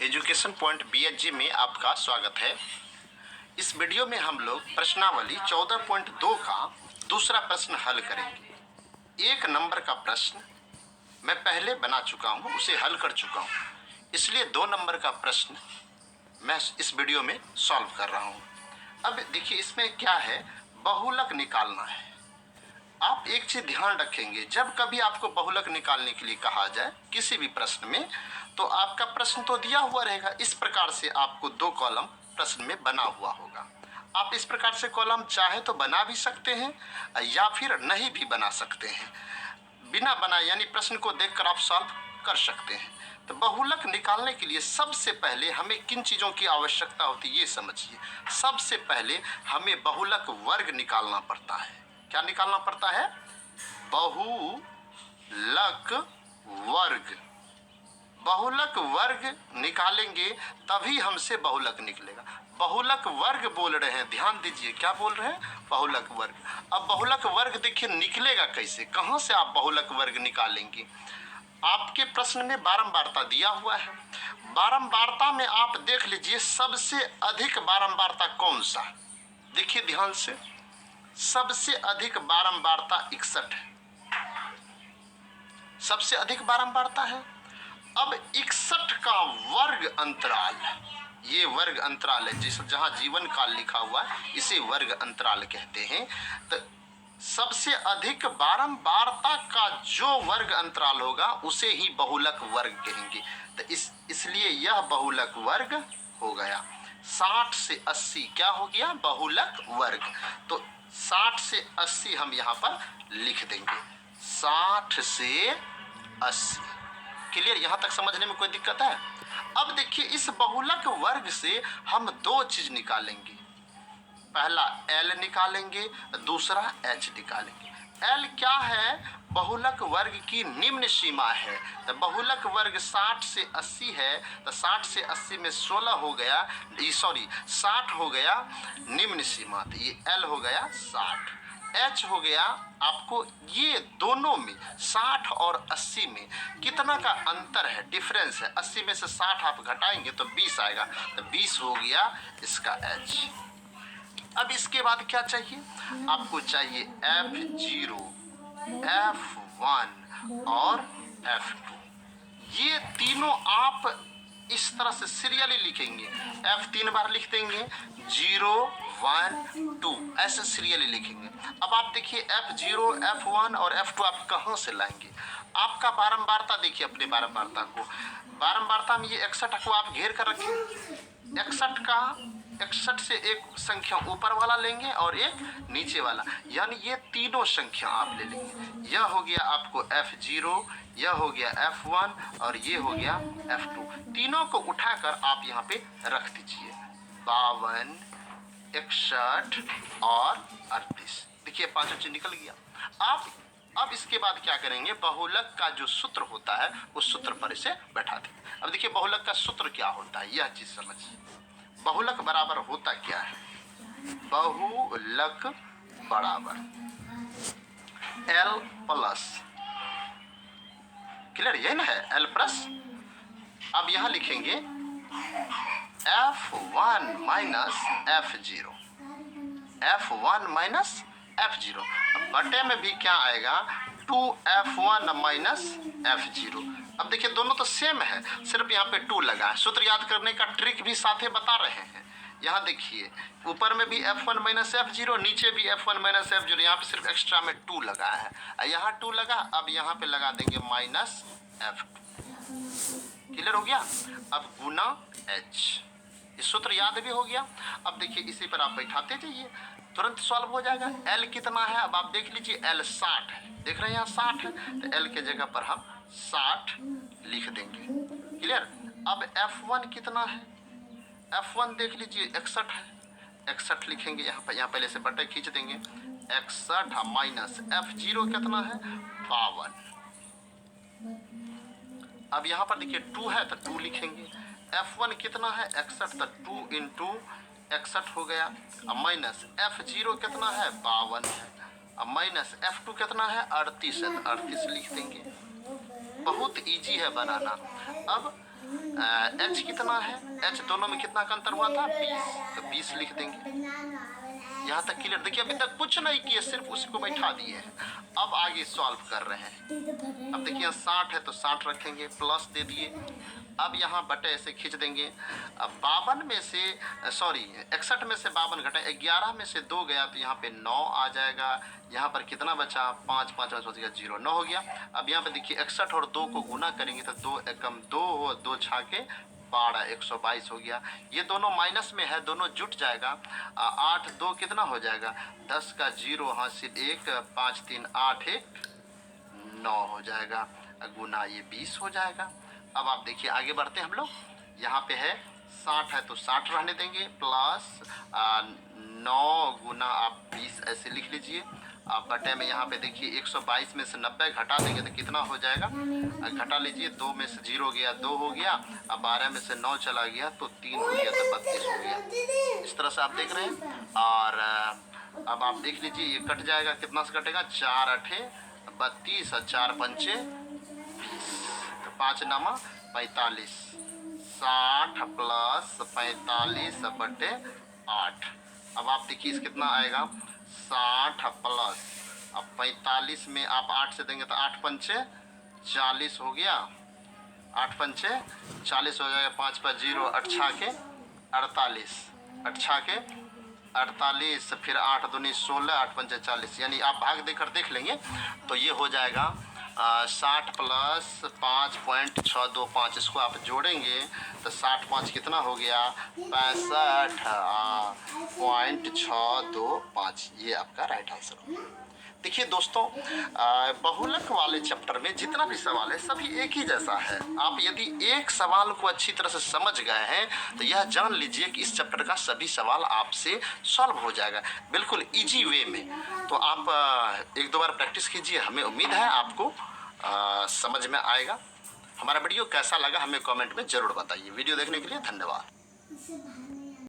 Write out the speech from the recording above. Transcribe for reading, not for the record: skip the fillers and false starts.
Education point BHG में आपका स्वागत है। इस वीडियो में हम लोग प्रश्नावली 14.2 का दूसरा प्रश्न हल करेंगे। 1 नंबर का प्रश्न मैं पहले बना चुका हूँ, उसे हल कर चुका हूँ, इसलिए 2 नंबर का प्रश्न मैं इस वीडियो में सॉल्व कर रहा हूँ। अब देखिए इसमें क्या है, बहुलक निकालना है। आप एक चीज ध्यान रखेंगे, जब कभी आपको बहुलक निकालने के लिए कहा जाए किसी भी प्रश्न में, तो आपका प्रश्न तो दिया हुआ रहेगा। इस प्रकार से आपको 2 कॉलम प्रश्न में बना हुआ होगा। आप इस प्रकार से कॉलम चाहे तो बना भी सकते हैं या फिर नहीं भी बना सकते हैं। बिना बनाए यानी प्रश्न को देखकर आप सॉल्व कर सकते हैं। तो बहुलक निकालने के लिए सबसे पहले हमें किन चीज़ों की आवश्यकता होती है ये समझिए। सबसे पहले हमें बहुलक वर्ग निकालना पड़ता है। क्या निकालना पड़ता है? बहुलक वर्ग। बहुलक वर्ग निकालेंगे तभी हमसे बहुलक निकलेगा। बहुलक वर्ग बोल रहे हैं, ध्यान दीजिए क्या बोल रहे हैं, बहुलक वर्ग। अब बहुलक वर्ग देखिए निकलेगा कैसे, कहां से आप बहुलक वर्ग निकालेंगे? आपके प्रश्न में बारंबारता दिया हुआ है। बारंबारता में आप देख लीजिए सबसे अधिक बारंबारता कौन सा, देखिए ध्यान से, सबसे अधिक बारंबारता 61 है, सबसे अधिक बारंबारता है। अब 61 का वर्ग अंतराल, ये वर्ग अंतराल है, जिस जहां जीवन काल लिखा हुआ है इसे वर्ग अंतराल कहते हैं। तो सबसे अधिक बारंबारता का जो वर्ग अंतराल होगा उसे ही बहुलक वर्ग कहेंगे। तो इसलिए यह बहुलक वर्ग हो गया। 60 से 80 क्या हो गया? बहुलक वर्ग। तो 60 से 80 हम यहाँ पर लिख देंगे, 60 से 80। क्लियर? यहाँ तक समझने में कोई दिक्कत है? अब देखिए इस बहुलक वर्ग से हम 2 चीज निकालेंगे। पहला L निकालेंगे, दूसरा H निकालेंगे। L क्या है? बहुलक वर्ग की निम्न सीमा है। तो बहुलक वर्ग 60 से 80 है, तो 60 से 80 में 16 हो गया, 60 हो गया निम्न सीमा, तो ये L हो गया 60। H हो गया आपको, ये दोनों में 60 और 80 में कितना का अंतर है, डिफरेंस है। 80 में से 60 आप घटाएंगे तो 20 आएगा, तो 20 हो गया इसका H। अब इसके बाद क्या चाहिए आपको? चाहिए F0, F1 और F2। ये तीनों आप इस तरह से सीरियली लिखेंगे। F 3 बार लिख देंगे, 0, 1, 2 ऐसे सीरियली लिखेंगे। अब आप देखिए F0, F1 और F2 आप कहाँ से लाएंगे? आपका बारंबारता देखिए, अपने बारंबारता को, बारंबारता में ये 61 को आप घेर कर रखें। 61 से एक संख्या ऊपर वाला लेंगे और एक नीचे वाला, यानी ये तीनों संख्या आप ले लेंगे। यह हो गया आपको F0, यह हो गया F1 और ये हो गया F2। तीनों को उठाकर आप यहाँ पे रख दीजिए, 52, 61 और 38। देखिए 5 चीज निकल गया। आप अब इसके बाद क्या करेंगे? बहुलक का जो सूत्र होता है उस सूत्र पर इसे बैठा देंगे। अब देखिए बहुलक का सूत्र क्या होता है, यह चीज समझिए। बहुलक बराबर होता क्या है? बहुलक बराबर L प्लस, क्लियर? यही ना है, L प्लस। अब यहां लिखेंगे F1 minus F0, F1 minus F0। बटे में भी क्या आएगा? 2F1 minus F0। अब देखिए दोनों तो सेम है, सिर्फ यहाँ पे 2 लगा है। सूत्र याद करने का ट्रिक भी साथ ही बता रहे हैं। यहाँ देखिए ऊपर में भी F1 माइनस F0, नीचे भी F1 माइनस F0, यहाँ पे सिर्फ एक्स्ट्रा में 2 लगा है। यहाँ 2 लगा, अब यहाँ पे लगा देंगे माइनस F2। क्लियर हो गया? अब गुना H, इस सूत्र याद भी हो गया। अब देखिए इसी पर आप बैठाते जाइए, तुरंत सॉल्व हो जाएगा। L कितना है? अब आप देख लीजिए, L 60 है, देख रहे हैं यहाँ 60 है, तो L के जगह पर हम 60 लिख देंगे। क्लियर? अब F1 कितना है? F1 देख लीजिए 61 है, 61 लिखेंगे यहाँ पर, यहाँ पहले से बटे खींच देंगे, 61 माइनस F0 कितना है? 52। अब यहाँ पर देखिए 2 है तो 2 लिखेंगे। F1 कितना है? 61, तो 2 इंटू 61 हो गया। अब माइनस F0 कितना है? 52 है। अब माइनस F2 कितना है? 38 है, तो 38 लिख देंगे। बहुत इजी है बनाना। अब h कितना है, h दोनों में कितना का अंतर हुआ था 20, तो 20 लिख देंगे। यहाँ तक क्लियर? देखिए अभी तक कुछ नहीं किए, सिर्फ उसी को बैठा दिए हैं। अब आगे सॉल्व कर रहे हैं। अब देखिए 60 है तो 60 रखेंगे, प्लस दे दिए। अब यहाँ बटे ऐसे खींच देंगे। अब 52 में से 61 में से 52 घटा 11 में से 2 गया तो यहाँ पे 9 आ जाएगा। यहाँ पर कितना बचा 5 5 बच गया 0, 9 हो गया। अब यहाँ पे देखिए 61 और 2 को गुना करेंगे तो 2 एकम 2, 2 छाके 12, 122 हो गया। ये दोनों माइनस में है, दोनों जुट जाएगा। 8 2 कितना हो जाएगा 10 का 0 हासिल 1, 5 3 8 1 9 हो जाएगा, गुना ये 20 हो जाएगा। अब आप देखिए आगे बढ़ते हैं हम लोग। यहाँ पे है 60 है तो 60 रहने देंगे, प्लस 9 गुना आप 20 ऐसे लिख लीजिए। आप बटे में यहाँ पे देखिए 122 में से 90 घटा देंगे तो कितना हो जाएगा, घटा लीजिए। 2 में से 0 गया 2 हो गया। अब 12 में से 9 चला गया तो 3 हो गया तो 32 हो गया। इस तरह से आप देख रहे हैं। और अब आप देख लीजिए ये कट जाएगा, कितना से कटेगा 4 8 32 और 4 पंचे 20, तो 5 नामा 45, 60 प्लस 45 बटे 8। अब आप देखिए इस कितना आएगा 60 प्लस, अब 45 में आप 8 से देंगे तो 8 पंचे 40 हो गया, 8 पंचे 40 हो जाएगा। 5 पर 0, 8 छाके 48, 8 छाके 48, फिर 8 दूनी 16, 8 पंचे 40, यानी आप भाग देकर देख लेंगे तो ये हो जाएगा 60 प्लस 5.625। इसको आप जोड़ेंगे तो 60 5 कितना हो गया 65.625। ये आपका राइट आंसर होगा। देखिए दोस्तों, बहुलक वाले चैप्टर में जितना भी सवाल है सभी एक ही जैसा है। आप यदि एक सवाल को अच्छी तरह से समझ गए हैं तो यह जान लीजिए कि इस चैप्टर का सभी सवाल आपसे सॉल्व हो जाएगा बिल्कुल इजी वे में। तो आप 1-2 बार प्रैक्टिस कीजिए, हमें उम्मीद है आपको समझ में आएगा। हमारा वीडियो कैसा लगा हमें कमेंट में ज़रूर बताइए। वीडियो देखने के लिए धन्यवाद।